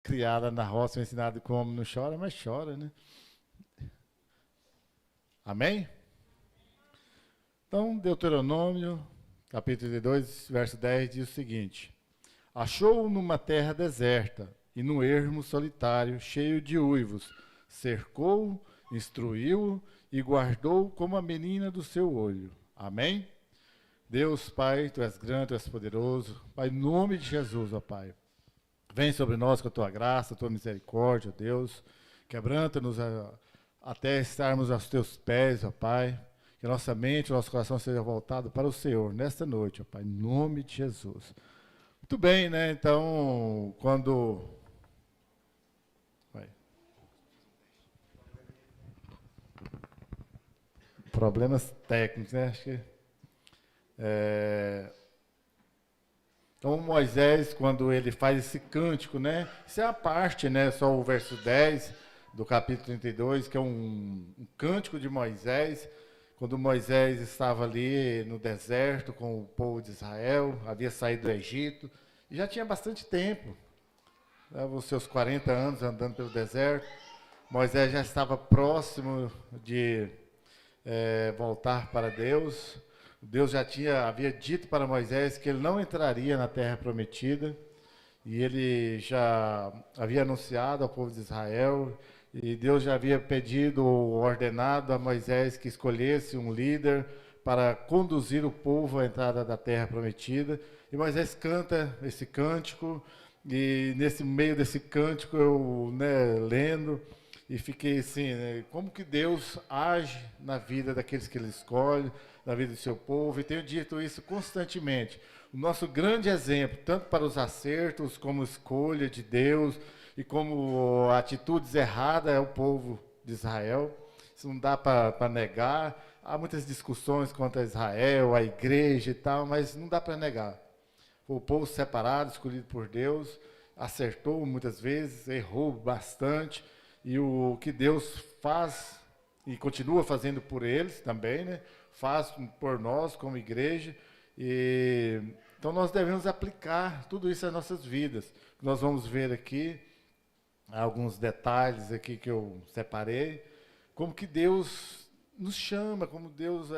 Criada na roça, ensinada como homem não chora, mas chora, né? Amém? Então, Deuteronômio, capítulo 2, verso 10, diz o seguinte: Achou-o numa terra deserta e num ermo solitário, cheio de uivos. Cercou-o, instruiu-o e guardou como a menina do seu olho. Amém? Deus, Pai, Tu és grande, Tu és poderoso. Pai, em nome de Jesus, ó Pai. Vem sobre nós com a Tua graça, a Tua misericórdia, ó Deus. Quebranta-nos até estarmos aos Teus pés, ó Pai. Que a nossa mente, o nosso coração seja voltado para o Senhor nesta noite, ó Pai, em nome de Jesus. Muito bem, né? Então, quando. Vai. Problemas técnicos, né? Acho que. É... Então, Moisés, quando ele faz esse cântico, né? Isso é a parte, né? Só o verso 10 do capítulo 32, que é um cântico de Moisés. Quando Moisés estava ali no deserto com o povo de Israel, havia saído do Egito, e já tinha bastante tempo, né, os seus 40 anos andando pelo deserto. Moisés já estava próximo de voltar para Deus. Deus havia dito para Moisés que ele não entraria na terra prometida. E ele já havia anunciado ao povo de Israel. E Deus já havia pedido, ordenado a Moisés que escolhesse um líder para conduzir o povo à entrada da terra prometida. E Moisés canta esse cântico. E nesse meio desse cântico eu, né, lendo, e fiquei assim, né, como que Deus age na vida daqueles que Ele escolhe, na vida do seu povo, e tenho dito isso constantemente. O nosso grande exemplo, tanto para os acertos, como escolha de Deus, e como atitudes erradas, é o povo de Israel. Isso não dá para negar. Há muitas discussões contra Israel, a igreja e tal, mas não dá para negar. Foi o povo separado, escolhido por Deus, acertou muitas vezes, errou bastante, e o que Deus faz e continua fazendo por eles também, né? Faz por nós como igreja. E então nós devemos aplicar tudo isso às nossas vidas. Nós vamos ver aqui alguns detalhes aqui que eu separei, como que Deus nos chama, como Deus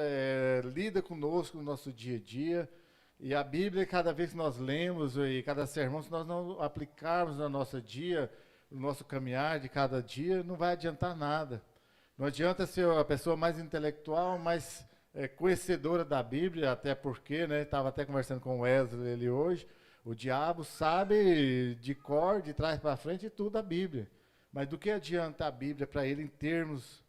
lida conosco no nosso dia a dia. E a Bíblia, cada vez que nós lemos e cada sermão, se nós não aplicarmos no nosso dia, no nosso caminhar de cada dia, não vai adiantar nada. Não adianta ser a pessoa mais intelectual, mais conhecedora da Bíblia, até porque, né, estava até conversando com o Wesley ele hoje, o diabo sabe de cor, de trás para frente, tudo a Bíblia. Mas do que adianta a Bíblia para ele em termos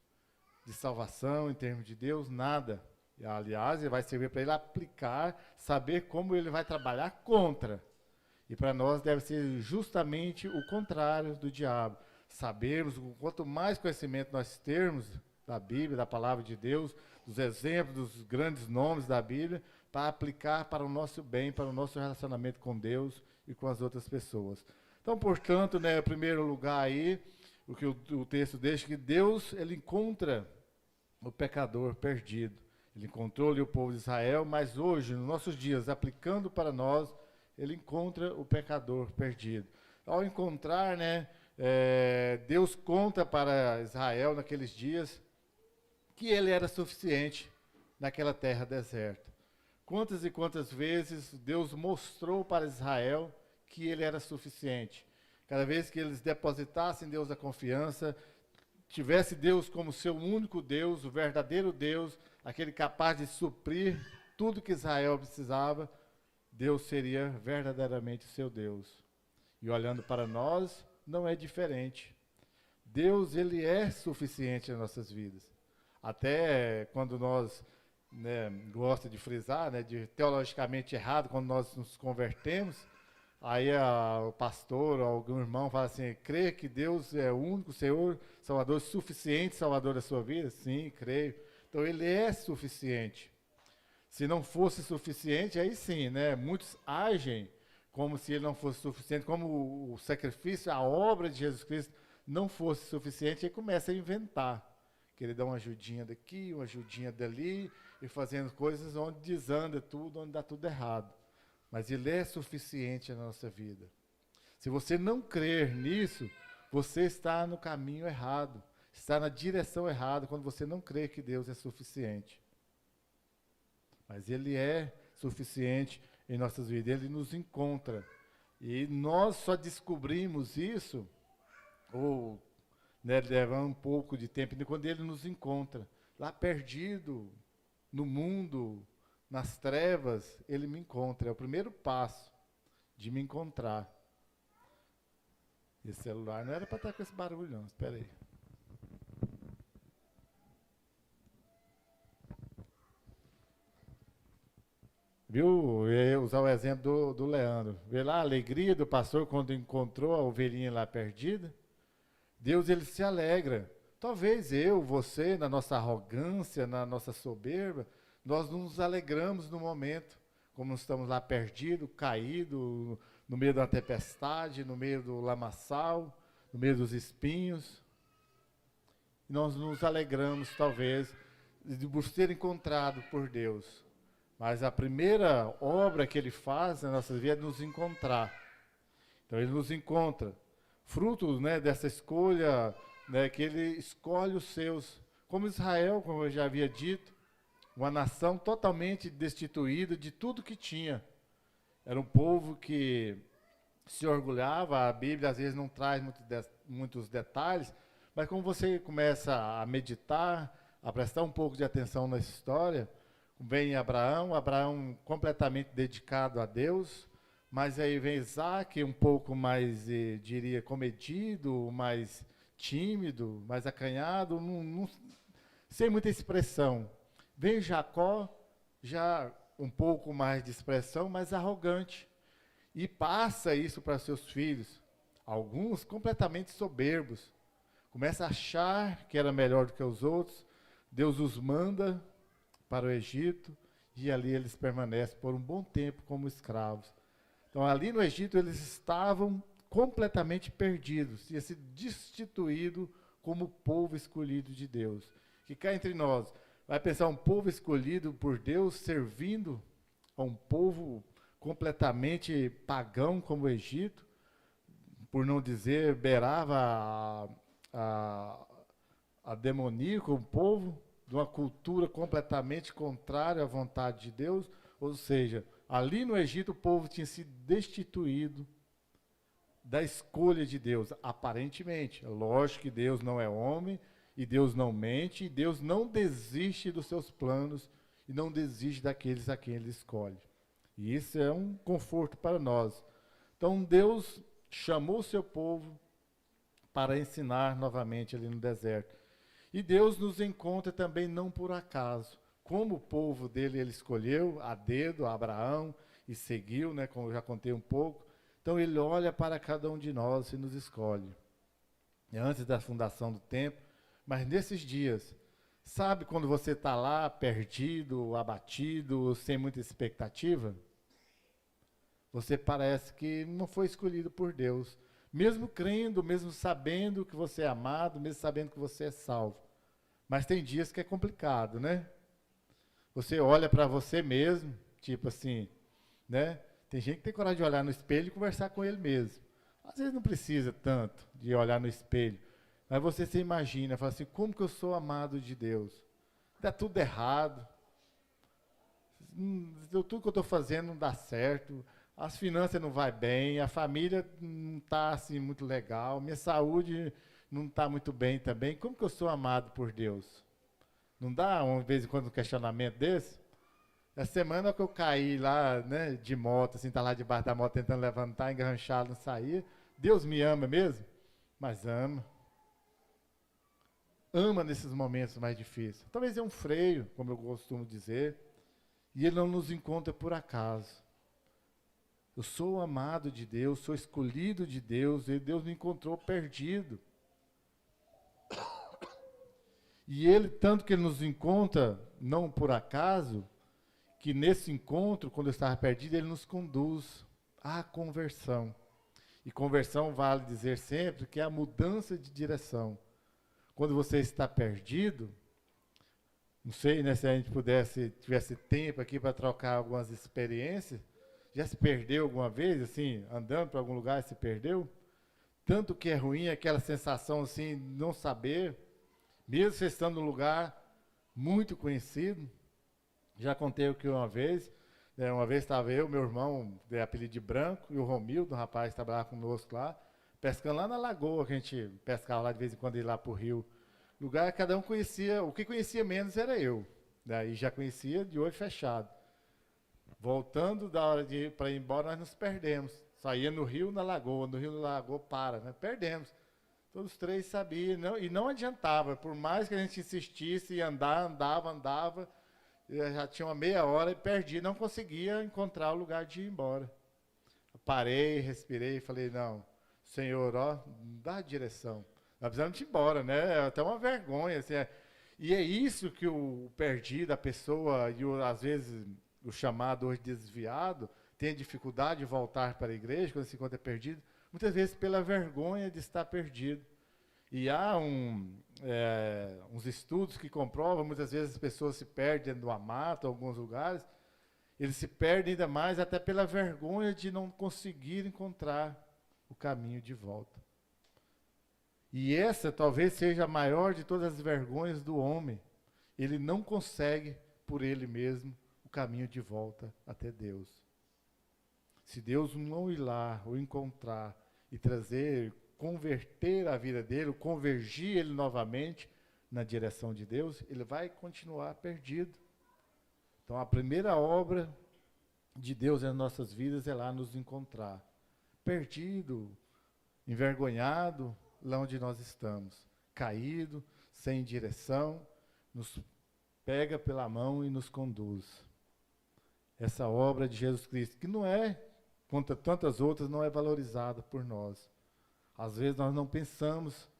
de salvação, em termos de Deus? Nada. E, aliás, ele vai servir para ele aplicar, saber como ele vai trabalhar contra. E para nós deve ser justamente o contrário do diabo. Sabermos, quanto mais conhecimento nós termos da Bíblia, da palavra de Deus, dos exemplos, dos grandes nomes da Bíblia, para aplicar para o nosso bem, para o nosso relacionamento com Deus e com as outras pessoas. Então, portanto, né, em primeiro lugar aí, o que o texto deixa, que Deus, ele encontra o pecador perdido. Ele encontrou ali o povo de Israel, mas hoje, nos nossos dias, aplicando para nós, ele encontra o pecador perdido. Ao encontrar, né, Deus conta para Israel naqueles dias que ele era suficiente naquela terra deserta. Quantas e quantas vezes Deus mostrou para Israel que ele era suficiente. Cada vez que eles depositassem em Deus a confiança, tivesse Deus como seu único Deus, o verdadeiro Deus, aquele capaz de suprir tudo que Israel precisava, Deus seria verdadeiramente seu Deus. E olhando para nós, não é diferente. Deus, ele é suficiente nas nossas vidas. Até quando nós, né, gosta de frisar, né, de teologicamente errado, quando nós nos convertemos, aí o pastor ou algum irmão fala assim: crê que Deus é o único Senhor, Salvador, suficiente Salvador da sua vida? Sim, creio. Então ele é suficiente. Se não fosse suficiente, aí sim, né? Muitos agem como se ele não fosse suficiente, como o sacrifício, a obra de Jesus Cristo não fosse suficiente, aí começa a inventar. Querer dar uma ajudinha daqui, uma ajudinha dali, e fazendo coisas onde desanda tudo, onde dá tudo errado. Mas ele é suficiente na nossa vida. Se você não crer nisso, você está no caminho errado, está na direção errada quando você não crê que Deus é suficiente. Mas Ele é suficiente em nossas vidas, Ele nos encontra. E nós só descobrimos isso, ou né, leva um pouco de tempo, quando Ele nos encontra. Lá perdido, no mundo, nas trevas, Ele me encontra. É o primeiro passo de me encontrar. Esse celular não era para estar com esse barulho, não. Espera aí. Viu? Eu ia usar o exemplo do Leandro. Vê lá a alegria do pastor quando encontrou a ovelhinha lá perdida. Deus, ele se alegra. Talvez eu, você, na nossa arrogância, na nossa soberba, nós não nos alegramos no momento, como estamos lá perdidos, caídos, no meio da tempestade, no meio do lamaçal, no meio dos espinhos. Nós nos alegramos, talvez, de por ser encontrado por Deus. Mas a primeira obra que Ele faz na nossa vida é nos encontrar. Então, Ele nos encontra. Fruto, né, dessa escolha, né, que Ele escolhe os seus. Como Israel, como eu já havia dito, uma nação totalmente destituída de tudo que tinha. Era um povo que se orgulhava, a Bíblia às vezes não traz muitos detalhes, mas como você começa a meditar, a prestar um pouco de atenção na história, vem Abraão completamente dedicado a Deus, mas aí vem Isaac um pouco mais, diria, comedido, mais tímido, mais acanhado, sem muita expressão. Vem Jacó, já um pouco mais de expressão, mas arrogante. E passa isso para seus filhos, alguns completamente soberbos. Começa a achar que era melhor do que os outros. Deus os manda para o Egito e ali eles permanecem por um bom tempo como escravos. Então, ali no Egito, eles estavam completamente perdidos, tinham sido destituídos como povo escolhido de Deus. Que cá entre nós, vai pensar um povo escolhido por Deus servindo a um povo completamente pagão como o Egito, por não dizer, beirava a demoníaco, um povo de uma cultura completamente contrária à vontade de Deus, ou seja, ali no Egito o povo tinha sido destituído da escolha de Deus, aparentemente. Lógico que Deus não é homem, e Deus não mente, e Deus não desiste dos seus planos, e não desiste daqueles a quem Ele escolhe. E isso é um conforto para nós. Então Deus chamou o seu povo para ensinar novamente ali no deserto. E Deus nos encontra também não por acaso. Como o povo dele ele escolheu a dedo, Abraão, e seguiu, né, como eu já contei um pouco. Então ele olha para cada um de nós e nos escolhe. Antes da fundação do templo, mas nesses dias, sabe quando você está lá perdido, abatido, sem muita expectativa? Você parece que não foi escolhido por Deus. Mesmo crendo, mesmo sabendo que você é amado, mesmo sabendo que você é salvo. Mas tem dias que é complicado, né? Você olha para você mesmo, tipo assim, né? Tem gente que tem coragem de olhar no espelho e conversar com ele mesmo. Às vezes não precisa tanto de olhar no espelho. Mas você se imagina, fala assim, como que eu sou amado de Deus? Dá tudo errado. Tudo que eu estou fazendo não dá certo. As finanças não vai bem, a família não está assim muito legal, minha saúde não está muito bem também. Como que eu sou amado por Deus? Não dá, uma vez em quando, um questionamento desse? Essa semana que eu caí lá, né, de moto, assim, tá lá debaixo da moto tentando levantar, enganchado, não saía. Deus me ama mesmo? Mas ama. Ama nesses momentos mais difíceis. Talvez é um freio, como eu costumo dizer, e Ele não nos encontra por acaso. Eu sou amado de Deus, sou escolhido de Deus, e Deus me encontrou perdido. E Ele, tanto que Ele nos encontra, não por acaso, que nesse encontro, quando eu estava perdido, Ele nos conduz à conversão. E conversão vale dizer sempre que é a mudança de direção. Quando você está perdido, não sei, né, se a gente tivesse tempo aqui para trocar algumas experiências, Já se perdeu alguma vez, assim, andando para algum lugar e se perdeu? Tanto que é ruim aquela sensação assim, de não saber, mesmo você estando num lugar muito conhecido. Já contei o que uma vez estava eu, meu irmão, de apelido de Branco, e o Romildo, um rapaz que trabalhava conosco lá, pescando lá na lagoa, que a gente pescava lá de vez em quando, ir lá para o rio. Lugar que cada um conhecia, o que conhecia menos era eu. Daí já conhecia de olho fechado. Voltando da hora de para ir embora, nós nos perdemos. Saía no rio, na lagoa, no rio, na lagoa, para, né? Perdemos. Todos os três sabiam, não, e não adiantava, por mais que a gente insistisse e andava, eu já tinha uma meia hora e perdi, não conseguia encontrar o lugar de ir embora. Eu parei, respirei e falei, não, Senhor, ó, dá a direção. Nós precisamos de ir embora, né? É até uma vergonha. Assim, e é isso que o perdido, a pessoa, e às vezes o chamado hoje desviado, tem dificuldade de voltar para a igreja quando se encontra perdido, muitas vezes pela vergonha de estar perdido. E há uns estudos que comprovam, muitas vezes as pessoas se perdem no mata, em alguns lugares, eles se perdem ainda mais até pela vergonha de não conseguir encontrar o caminho de volta. E essa talvez seja a maior de todas as vergonhas do homem. Ele não consegue, por ele mesmo, o caminho de volta até Deus. Se Deus não ir lá, o encontrar e trazer, converter a vida dele, convergir ele novamente na direção de Deus, ele vai continuar perdido. Então a primeira obra de Deus nas nossas vidas é lá nos encontrar. Perdido, envergonhado, lá onde nós estamos. Caído, sem direção, nos pega pela mão e nos conduz. Essa obra de Jesus Cristo, que não é, quanto a tantas outras, não é valorizada por nós. Às vezes nós não pensamos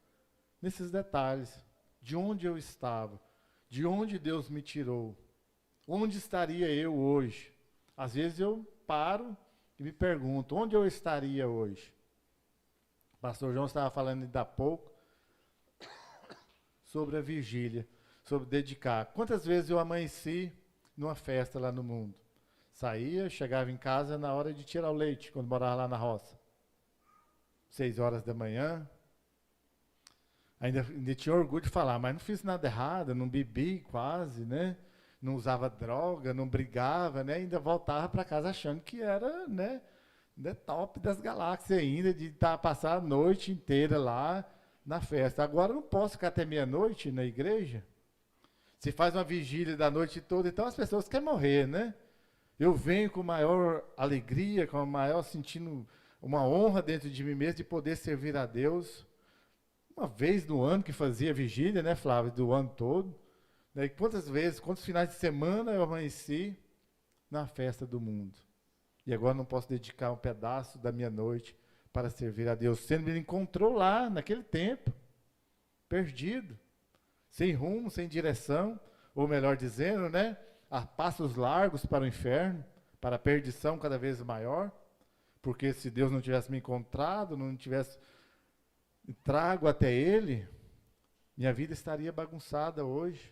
nesses detalhes, de onde eu estava, de onde Deus me tirou, onde estaria eu hoje. Às vezes eu paro e me pergunto, onde eu estaria hoje? O pastor João estava falando ainda há pouco sobre a vigília, sobre dedicar. Quantas vezes eu amanheci numa festa lá no mundo? Saía, chegava em casa na hora de tirar o leite, quando morava lá na roça. 6 horas da manhã. Ainda tinha orgulho de falar, mas não fiz nada errado, não bebi quase, né? Não usava droga, não brigava, né? Ainda voltava para casa achando que era, né, top das galáxias ainda, de passar a noite inteira lá na festa. Agora eu não posso ficar até meia-noite na igreja. Se faz uma vigília da noite toda, então as pessoas querem morrer, né? Eu venho com maior alegria, com maior sentindo uma honra dentro de mim mesmo de poder servir a Deus. Uma vez no ano que fazia vigília, né, Flávio, do ano todo. Né, quantas vezes, quantos finais de semana eu amanheci na festa do mundo. E agora não posso dedicar um pedaço da minha noite para servir a Deus. Sendo que ele encontrou lá, naquele tempo, perdido, sem rumo, sem direção, ou melhor dizendo, né, a passos largos para o inferno, para a perdição cada vez maior, porque se Deus não tivesse me encontrado, não tivesse trago até Ele, minha vida estaria bagunçada hoje.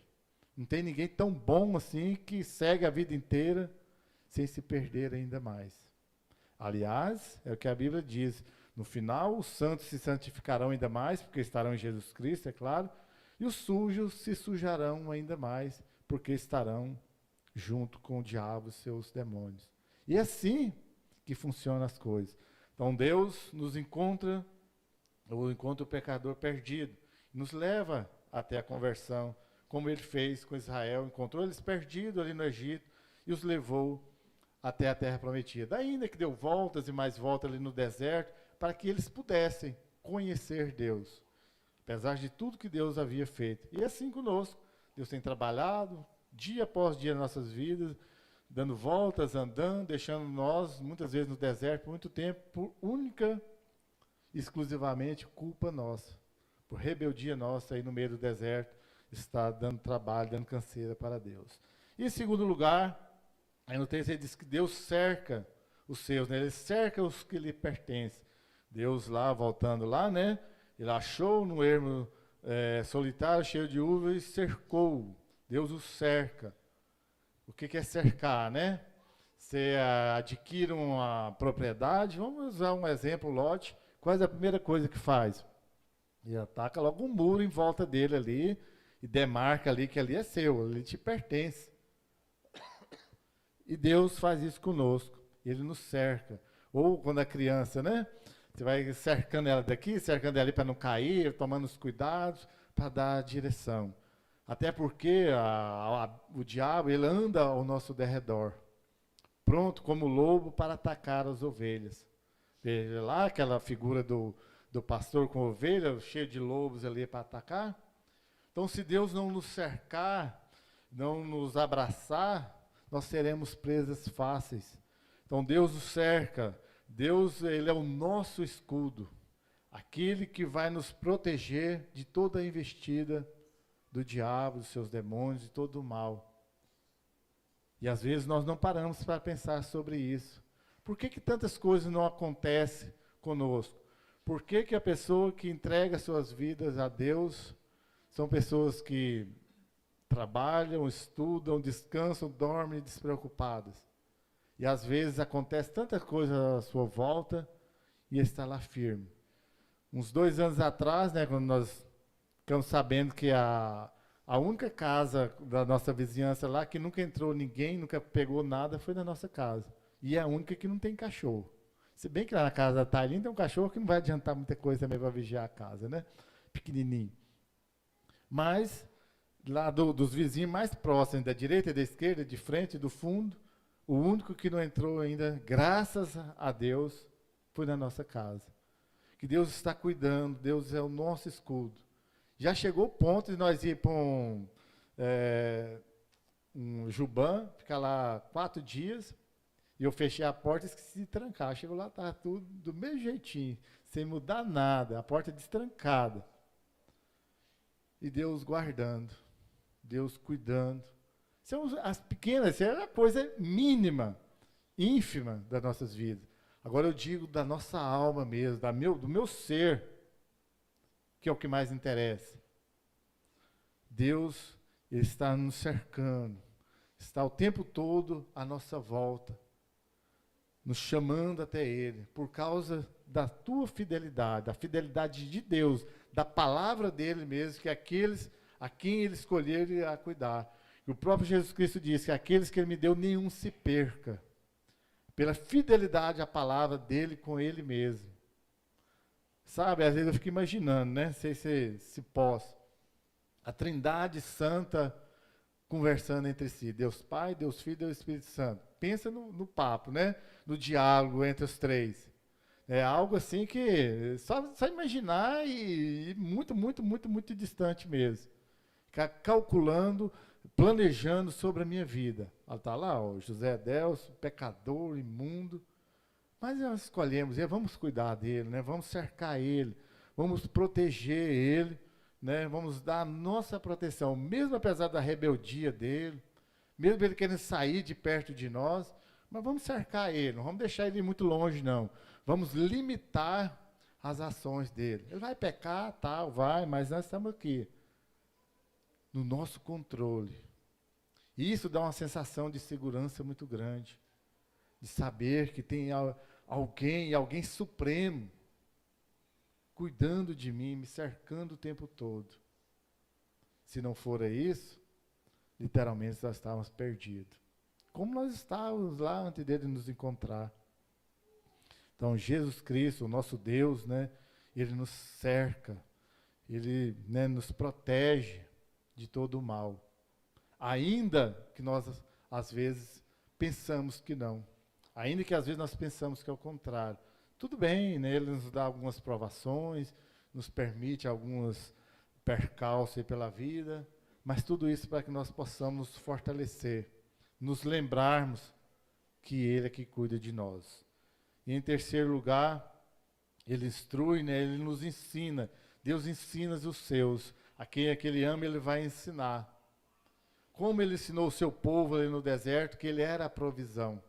Não tem ninguém tão bom assim que segue a vida inteira sem se perder ainda mais. Aliás, é o que a Bíblia diz, no final os santos se santificarão ainda mais, porque estarão em Jesus Cristo, é claro, e os sujos se sujarão ainda mais, porque estarão junto com o diabo e seus demônios. E é assim que funcionam as coisas. Então Deus nos encontra o pecador perdido, nos leva até a conversão, como ele fez com Israel, encontrou eles perdidos ali no Egito e os levou até a terra prometida. Ainda que deu voltas e mais voltas ali no deserto, para que eles pudessem conhecer Deus, apesar de tudo que Deus havia feito. E assim conosco, Deus tem trabalhado dia após dia nas nossas vidas, dando voltas, andando, deixando nós, muitas vezes no deserto, por muito tempo, por única exclusivamente culpa nossa, por rebeldia nossa aí no meio do deserto, está dando trabalho, dando canseira para Deus. E em segundo lugar, aí no texto ele diz que Deus cerca os seus, né? Ele cerca os que lhe pertencem. Deus lá, voltando lá, né? Ele achou no ermo solitário, cheio de uvas, e cercou. Deus o cerca. O que é cercar, né? Você adquire uma propriedade, vamos usar um exemplo, lote, qual é a primeira coisa que faz? E ataca logo um muro em volta dele ali e demarca ali que ali é seu, ali te pertence. E Deus faz isso conosco, Ele nos cerca. Ou quando a criança, né? Você vai cercando ela daqui, cercando ela ali para não cair, tomando os cuidados para dar a direção. Até porque o diabo, ele anda ao nosso derredor, pronto como lobo para atacar as ovelhas. Veja lá aquela figura do pastor com ovelha, cheio de lobos ali para atacar. Então, se Deus não nos cercar, não nos abraçar, nós seremos presas fáceis. Então, Deus nos cerca. Deus, Ele é o nosso escudo. Aquele que vai nos proteger de toda a investida do diabo, dos seus demônios, de todo o mal. E às vezes nós não paramos para pensar sobre isso. Por que tantas coisas não acontecem conosco? Por que a pessoa que entrega suas vidas a Deus são pessoas que trabalham, estudam, descansam, dormem despreocupadas? E às vezes acontece tanta coisa à sua volta e está lá firme. Uns 2 anos atrás, né, quando nós ficamos sabendo que a única casa da nossa vizinhança lá que nunca entrou ninguém, nunca pegou nada, foi na nossa casa. E é a única que não tem cachorro. Se bem que lá na casa da Thailin tem um cachorro que não vai adiantar muita coisa também para vigiar a casa, né? Pequenininho. Mas, lá dos vizinhos mais próximos, da direita e da esquerda, de frente e do fundo, o único que não entrou ainda, graças a Deus, foi na nossa casa. Que Deus está cuidando, Deus é o nosso escudo. Já chegou o ponto de nós ir para um Juban, ficar lá 4 dias, e eu fechei a porta e esqueci de trancar. Chegou lá, estava tudo do mesmo jeitinho, sem mudar nada, a porta destrancada. E Deus guardando, Deus cuidando. São as pequenas, isso é a coisa mínima, ínfima das nossas vidas. Agora eu digo da nossa alma mesmo, do meu ser, que é o que mais interessa. Deus está nos cercando, está o tempo todo à nossa volta, nos chamando até Ele, por causa da tua fidelidade, da fidelidade de Deus, da palavra dEle mesmo, que aqueles a quem Ele escolher Ele irá cuidar. E o próprio Jesus Cristo disse que aqueles que Ele me deu, nenhum se perca, pela fidelidade à palavra dEle com Ele mesmo. Sabe, às vezes eu fico imaginando, né? Não sei se posso. A Trindade Santa conversando entre si. Deus Pai, Deus Filho e Deus Espírito Santo. Pensa no papo, né? No diálogo entre os três. É algo assim que só imaginar e muito, muito, muito, muito distante mesmo. Ficar calculando, planejando sobre a minha vida. Está lá, ó, José Delcio, pecador, imundo. Mas nós escolhemos, vamos cuidar dele, né? Vamos cercar ele, vamos proteger ele, né? Vamos dar a nossa proteção, mesmo apesar da rebeldia dele, mesmo ele querendo sair de perto de nós, mas vamos cercar ele, não vamos deixar ele muito longe, não. Vamos limitar as ações dele. Ele vai pecar, tal, vai, mas nós estamos aqui, no nosso controle. E isso dá uma sensação de segurança muito grande, de saber que tem alguém supremo, cuidando de mim, me cercando o tempo todo. Se não for isso, literalmente nós estávamos perdidos. Como nós estávamos lá antes dele nos encontrar. Então, Jesus Cristo, o nosso Deus, né, Ele nos cerca, Ele, né, nos protege de todo o mal. Ainda que nós, às vezes, pensamos que não. Ainda que às vezes nós pensamos que é o contrário. Tudo bem, né? Ele nos dá algumas provações, nos permite alguns percalços pela vida, mas tudo isso para que nós possamos nos fortalecer, nos lembrarmos que Ele é que cuida de nós. E em terceiro lugar, Ele instrui, né? Ele nos ensina. Deus ensina os seus. A quem Ele ama, Ele vai ensinar. Como Ele ensinou o seu povo ali no deserto, que Ele era a provisão.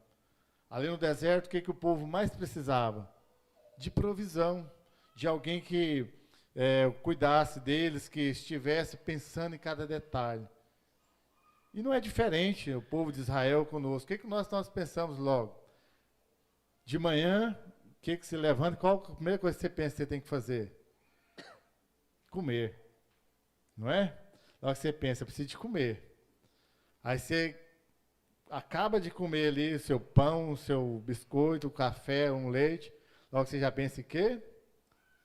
Ali no deserto, o que o povo mais precisava? De provisão, de alguém que cuidasse deles, que estivesse pensando em cada detalhe. E não é diferente o povo de Israel conosco. O que, que nós pensamos logo? De manhã, o que, que se levanta? Qual a primeira coisa que você pensa que você tem que fazer? Comer. Não é? Logo que você pensa, eu preciso de comer. Aí você acaba de comer ali o seu pão, o seu biscoito, o café, um leite. Logo você já pensa em quê?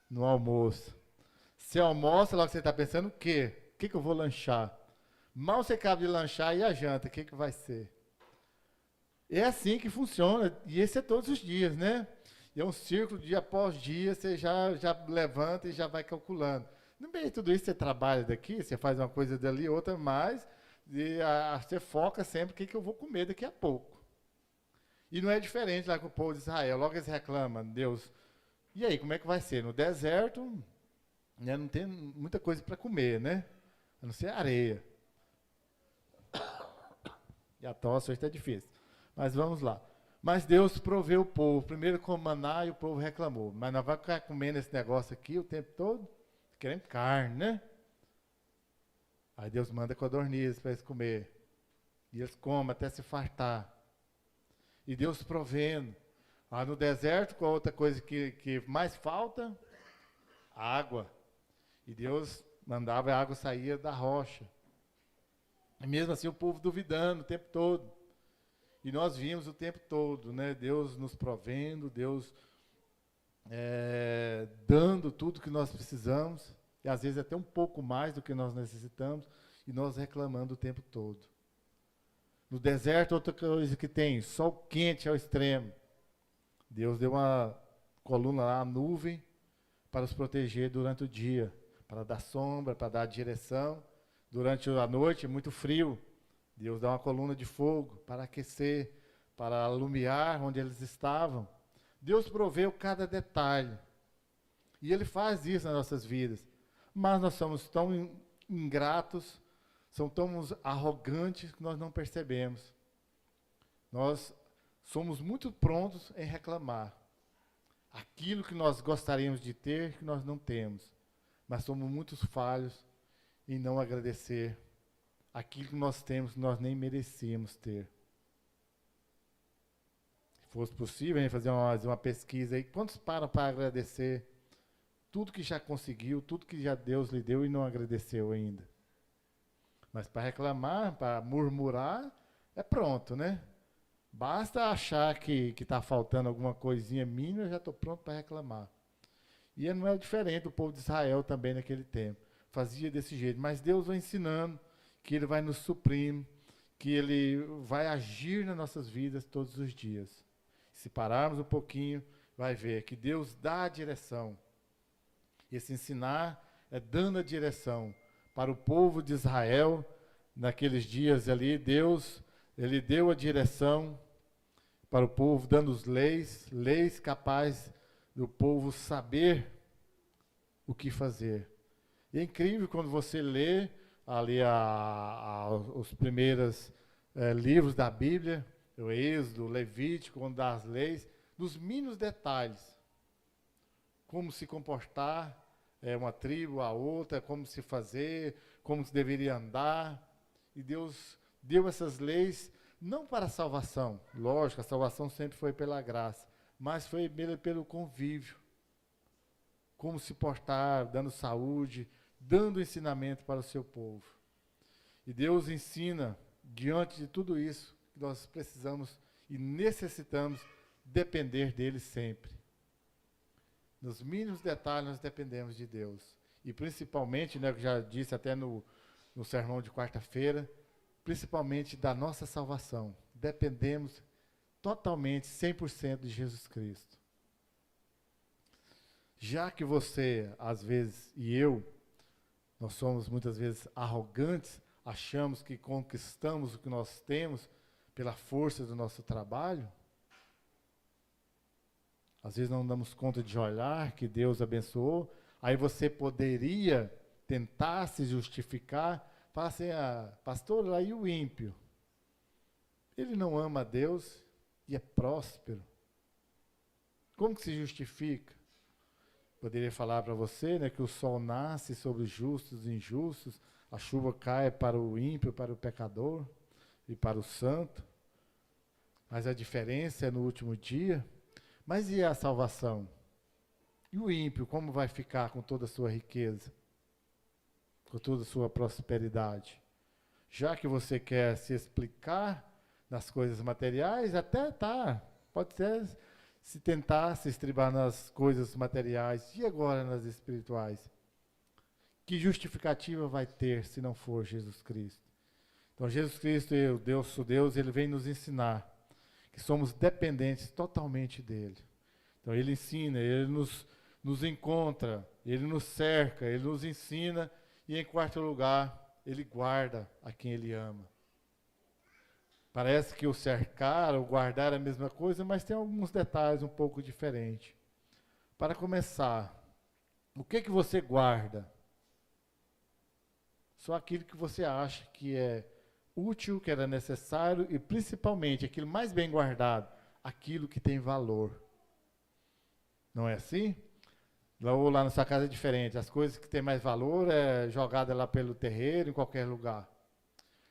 No almoço. Você almoça, logo você está pensando o quê? O que, que eu vou lanchar? Mal você acaba de lanchar e a janta, o que, que vai ser? É assim que funciona, e esse é todos os dias, né? E é um círculo, dia após dia, você já levanta e já vai calculando. No meio de tudo isso, você trabalha daqui, você faz uma coisa dali, outra mais, e você foca sempre o que, que eu vou comer daqui a pouco. E não é diferente lá com o povo de Israel. Logo eles reclamam, Deus, e aí, como é que vai ser? No deserto, né, não tem muita coisa para comer, né? A não ser areia. E a tosse hoje está difícil. Mas vamos lá. Mas Deus proveu o povo. Primeiro com maná e o povo reclamou. Mas nós vamos ficar comendo esse negócio aqui o tempo todo? Querendo carne, né? Aí Deus manda codornizes para eles comer. E eles comem até se fartar. E Deus provendo. Lá no deserto, qual outra coisa que mais falta? Água. E Deus mandava a água sair da rocha. E mesmo assim o povo duvidando o tempo todo. E nós vimos o tempo todo, né? Deus nos provendo, Deus dando tudo que nós precisamos, e às vezes até um pouco mais do que nós necessitamos, e nós reclamando o tempo todo. No deserto, outra coisa que tem, sol quente ao extremo. Deus deu uma coluna lá, uma nuvem, para os proteger durante o dia, para dar sombra, para dar direção. Durante a noite, muito frio, Deus dá uma coluna de fogo para aquecer, para alumiar onde eles estavam. Deus proveu cada detalhe. E Ele faz isso nas nossas vidas. Mas nós somos tão ingratos, somos tão arrogantes que nós não percebemos. Nós somos muito prontos em reclamar. Aquilo que nós gostaríamos de ter, que nós não temos. Mas somos muito falhos em não agradecer aquilo que nós temos, que nós nem merecíamos ter. Se fosse possível, fazer uma pesquisa aí, quantos param para agradecer tudo que já conseguiu, tudo que já Deus lhe deu e não agradeceu ainda? Mas para reclamar, para murmurar, é pronto, né? Basta achar que está faltando alguma coisinha mínima, eu já estou pronto para reclamar. E não é diferente do povo de Israel também naquele tempo. Fazia desse jeito. Mas Deus vai ensinando que Ele vai nos suprindo, que Ele vai agir nas nossas vidas todos os dias. Se pararmos um pouquinho, vai ver que Deus dá a direção. Esse ensinar é dando a direção para o povo de Israel. Naqueles dias ali, Deus, Ele deu a direção para o povo, dando as leis capazes do povo saber o que fazer. E é incrível quando você lê ali os primeiros livros da Bíblia, o Êxodo, o Levítico, quando dá as leis, nos mínimos detalhes. Como se comportar uma tribo, a outra, como se fazer, como se deveria andar. E Deus deu essas leis não para a salvação. Lógico, a salvação sempre foi pela graça, mas foi pelo convívio. Como se portar, dando saúde, dando ensinamento para o seu povo. E Deus ensina, diante de tudo isso, que nós precisamos e necessitamos depender dele sempre. Nos mínimos detalhes nós dependemos de Deus. E principalmente, né, eu já disse até no sermão de quarta-feira, principalmente da nossa salvação. Dependemos totalmente, 100% de Jesus Cristo. Já que você, às vezes, e eu, nós somos muitas vezes arrogantes, achamos que conquistamos o que nós temos pela força do nosso trabalho, às vezes não damos conta de olhar que Deus abençoou, aí você poderia tentar se justificar, falar assim, pastor, lá e o ímpio? Ele não ama a Deus e é próspero. Como que se justifica? Poderia falar para você, né, que o sol nasce sobre os justos e injustos, a chuva cai para o ímpio, para o pecador. e para o santo, mas a diferença é no último dia. Mas e a salvação? E o ímpio, como vai ficar com toda a sua riqueza? Com toda a sua prosperidade? Já que você quer se explicar nas coisas materiais, até tá, pode ser se tentar se estribar nas coisas materiais, e agora nas espirituais? Que justificativa vai ter se não for Jesus Cristo? Então Jesus Cristo, o Deus, ele vem nos ensinar que somos dependentes totalmente dele. Então ele ensina, ele nos encontra, ele nos cerca, ele nos ensina, e em quarto lugar, ele guarda a quem ele ama. Parece que o cercar, o guardar é a mesma coisa, mas tem alguns detalhes um pouco diferentes. Para começar, o que você guarda? Só aquilo que você acha que é útil, que era necessário, e principalmente aquilo mais bem guardado, aquilo que tem valor. Não é assim? Ou lá na sua casa é diferente. As coisas que têm mais valor é jogada lá pelo terreiro, em qualquer lugar.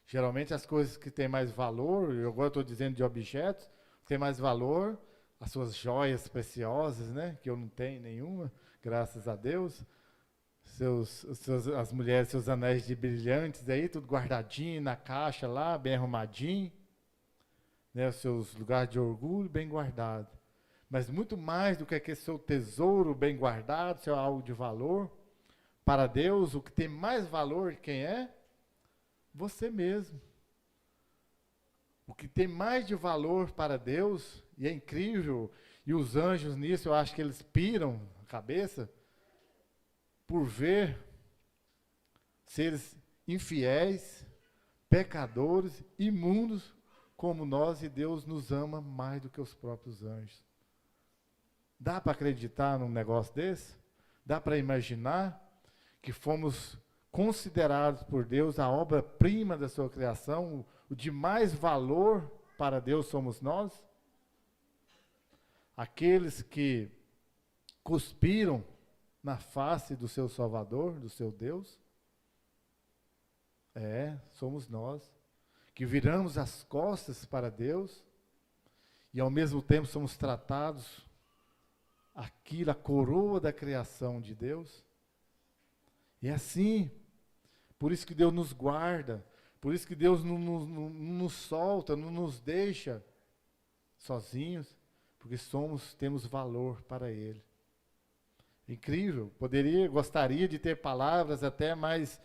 Geralmente as coisas que têm mais valor, eu agora estou dizendo de objetos, que têm mais valor, as suas joias preciosas, né? Que eu não tenho nenhuma, graças a Deus. As mulheres, seus anéis de brilhantes aí, tudo guardadinho na caixa lá, bem arrumadinho. Né? Os seus lugares de orgulho bem guardados. Mas muito mais do que aquele seu tesouro bem guardado, seu algo de valor, para Deus, o que tem mais valor, quem é? Você mesmo. O que tem mais de valor para Deus, e é incrível, e os anjos nisso, eu acho que eles piram a cabeça, por ver seres infiéis, pecadores, imundos, como nós, e Deus nos ama mais do que os próprios anjos. Dá para acreditar num negócio desse? Dá para imaginar que fomos considerados por Deus a obra-prima da sua criação, o de mais valor para Deus somos nós? Aqueles que cuspiram na face do seu Salvador, do seu Deus? Somos nós, que viramos as costas para Deus e ao mesmo tempo somos tratados aquilo, a coroa da criação de Deus. E é assim, por isso que Deus nos guarda, por isso que Deus não nos solta, não nos deixa sozinhos, porque temos valor para Ele. Incrível, gostaria de ter palavras até mais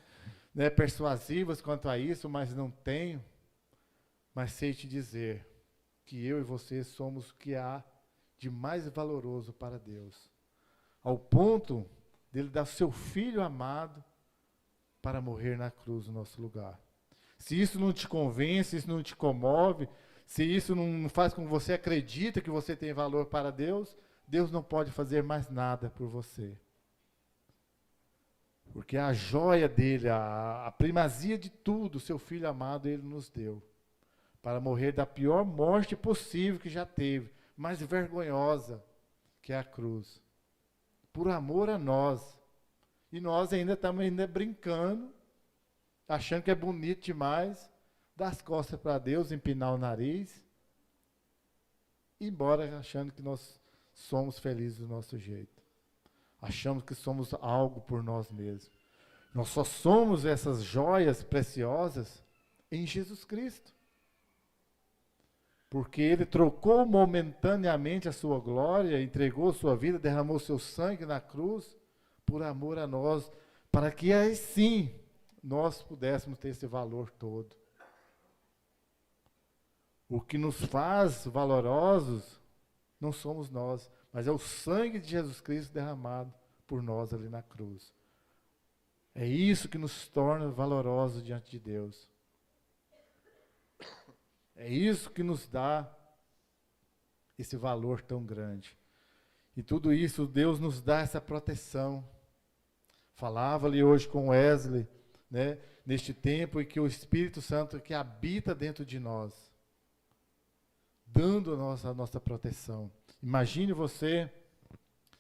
persuasivas quanto a isso, mas não tenho. Mas sei te dizer que eu e você somos o que há de mais valoroso para Deus, ao ponto dele dar seu Filho amado para morrer na cruz no nosso lugar. Se isso não te convence, se isso não te comove, se isso não faz com que você acredita que você tem valor para Deus, Deus não pode fazer mais nada por você. Porque a joia dele, a primazia de tudo, seu Filho amado, ele nos deu, para morrer da pior morte possível que já teve, mais vergonhosa, que é a cruz, por amor a nós. E nós ainda estamos brincando, achando que é bonito demais, dar as costas para Deus, empinar o nariz, e ir embora achando que nós somos felizes do nosso jeito. Achamos que somos algo por nós mesmos. Nós só somos essas joias preciosas em Jesus Cristo. Porque Ele trocou momentaneamente a sua glória, entregou sua vida, derramou seu sangue na cruz, por amor a nós, para que aí sim nós pudéssemos ter esse valor todo. O que nos faz valorosos não somos nós, mas é o sangue de Jesus Cristo derramado por nós ali na cruz. É isso que nos torna valorosos diante de Deus. É isso que nos dá esse valor tão grande. E tudo isso, Deus nos dá essa proteção. Falava ali hoje com Wesley, né, neste tempo em que o Espírito Santo que habita dentro de nós, dando a nossa proteção. Imagine você,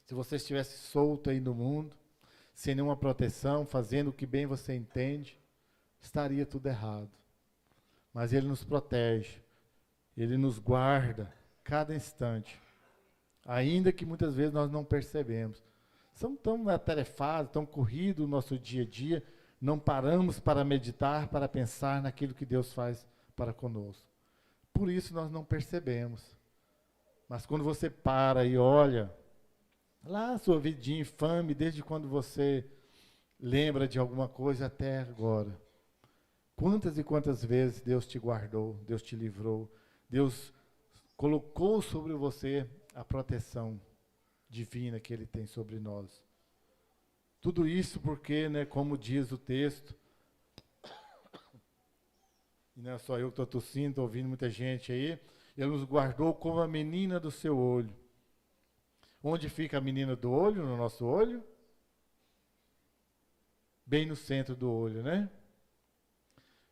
se você estivesse solto aí no mundo, sem nenhuma proteção, fazendo o que bem você entende, estaria tudo errado. mas Ele nos protege, Ele nos guarda cada instante, ainda que muitas vezes nós não percebemos. Somos tão atarefados, tão corridos o nosso dia a dia, não paramos para meditar, para pensar naquilo que Deus faz para conosco. Por isso nós não percebemos. Mas quando você para e olha, lá a sua vidinha infame, desde quando você lembra de alguma coisa até agora. Quantas e quantas vezes Deus te guardou, Deus te livrou, Deus colocou sobre você a proteção divina que Ele tem sobre nós. Tudo isso porque, né, como diz o texto, e não é só eu que estou tossindo, estou ouvindo muita gente aí, Ele nos guardou como a menina do seu olho. Onde fica a menina do olho, no nosso olho? Bem no centro do olho, né?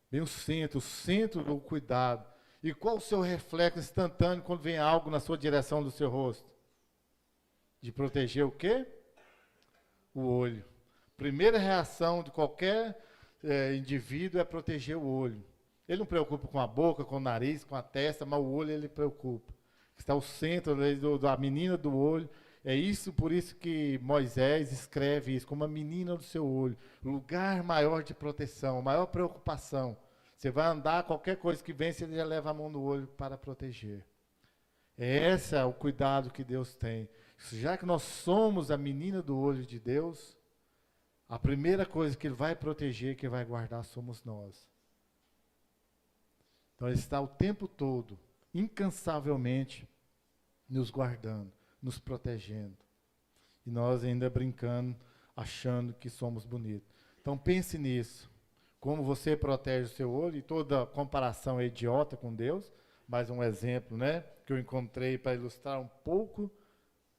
Bem o centro do cuidado. E qual o seu reflexo instantâneo quando vem algo na sua direção do seu rosto? De proteger o quê? O olho. Primeira reação de qualquer indivíduo é proteger o olho. Ele não preocupa com a boca, com o nariz, com a testa, mas o olho ele preocupa. Está o centro da menina do olho. É isso, por isso que Moisés escreve isso, como a menina do seu olho. Lugar maior de proteção, maior preocupação. Você vai andar, qualquer coisa que vem, você já leva a mão no olho para proteger. Esse é o cuidado que Deus tem. Já que nós somos a menina do olho de Deus, a primeira coisa que Ele vai proteger, que vai guardar, somos nós. Então Ele está o tempo todo, incansavelmente, nos guardando, nos protegendo. E nós ainda brincando, achando que somos bonitos. Então pense nisso. Como você protege o seu olho, e toda comparação é idiota com Deus, mais um exemplo, né, que eu encontrei para ilustrar um pouco,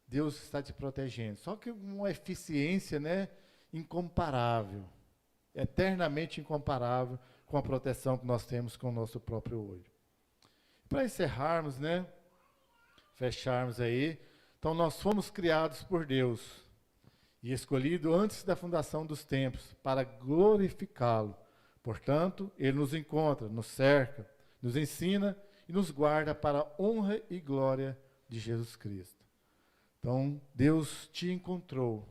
Deus está te protegendo. Só que uma eficiência, né, incomparável, eternamente incomparável com a proteção que nós temos com o nosso próprio olho. Para encerrarmos, né, fecharmos aí, então nós fomos criados por Deus e escolhidos antes da fundação dos tempos para glorificá-lo. Portanto, Ele nos encontra, nos cerca, nos ensina e nos guarda para a honra e glória de Jesus Cristo. Então, Deus te encontrou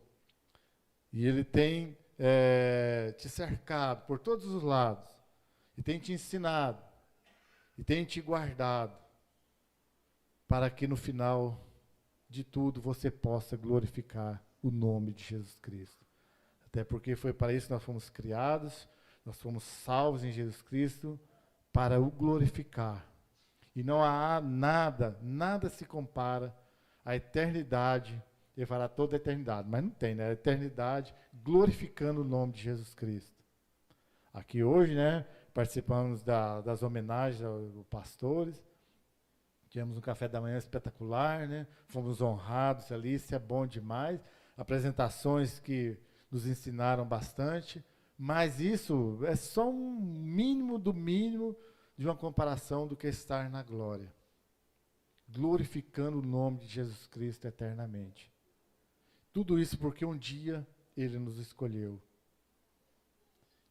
e Ele tem te cercado por todos os lados e tem te ensinado e tem te guardado para que no final de tudo você possa glorificar o nome de Jesus Cristo. Até porque foi para isso que nós fomos criados, nós fomos salvos em Jesus Cristo para o glorificar. E não há nada se compara à eternidade, ele fará toda a eternidade, mas não tem, né? A eternidade glorificando o nome de Jesus Cristo. Aqui hoje, né, participamos das homenagens aos pastores, tivemos um café da manhã espetacular, né? Fomos honrados ali, isso é bom demais. Apresentações que nos ensinaram bastante, mas isso é só um mínimo do mínimo de uma comparação do que estar na glória. Glorificando o nome de Jesus Cristo eternamente. Tudo isso porque um dia Ele nos escolheu.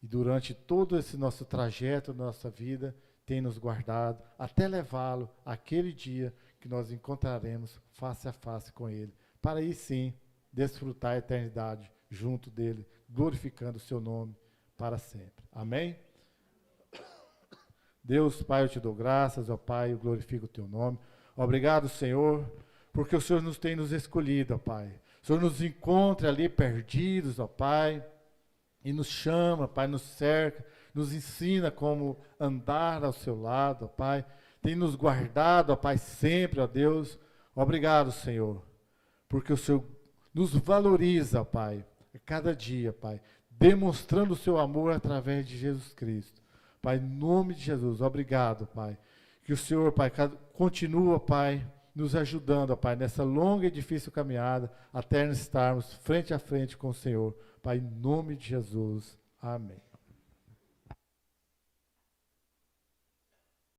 E durante todo esse nosso trajeto, nossa vida, tem nos guardado, até levá-lo àquele dia que nós encontraremos face a face com Ele. Para aí sim, desfrutar a eternidade junto dEle, glorificando o seu nome para sempre. Amém? Deus, Pai, eu te dou graças, ó Pai, eu glorifico o teu nome. Obrigado, Senhor, porque o Senhor nos tem nos escolhido, ó Pai. O Senhor nos encontra ali perdidos, ó Pai, e nos chama, Pai, nos cerca, nos ensina como andar ao seu lado, ó Pai. Tem nos guardado, ó Pai, sempre, ó Deus. Obrigado, Senhor, porque o Senhor nos valoriza, ó Pai, a cada dia, Pai, demonstrando o seu amor através de Jesus Cristo. Pai, em nome de Jesus, obrigado, Pai. Que o Senhor, Pai, continua, Pai, nos ajudando, Pai, nessa longa e difícil caminhada, até estarmos frente a frente com o Senhor. Pai, em nome de Jesus. Amém.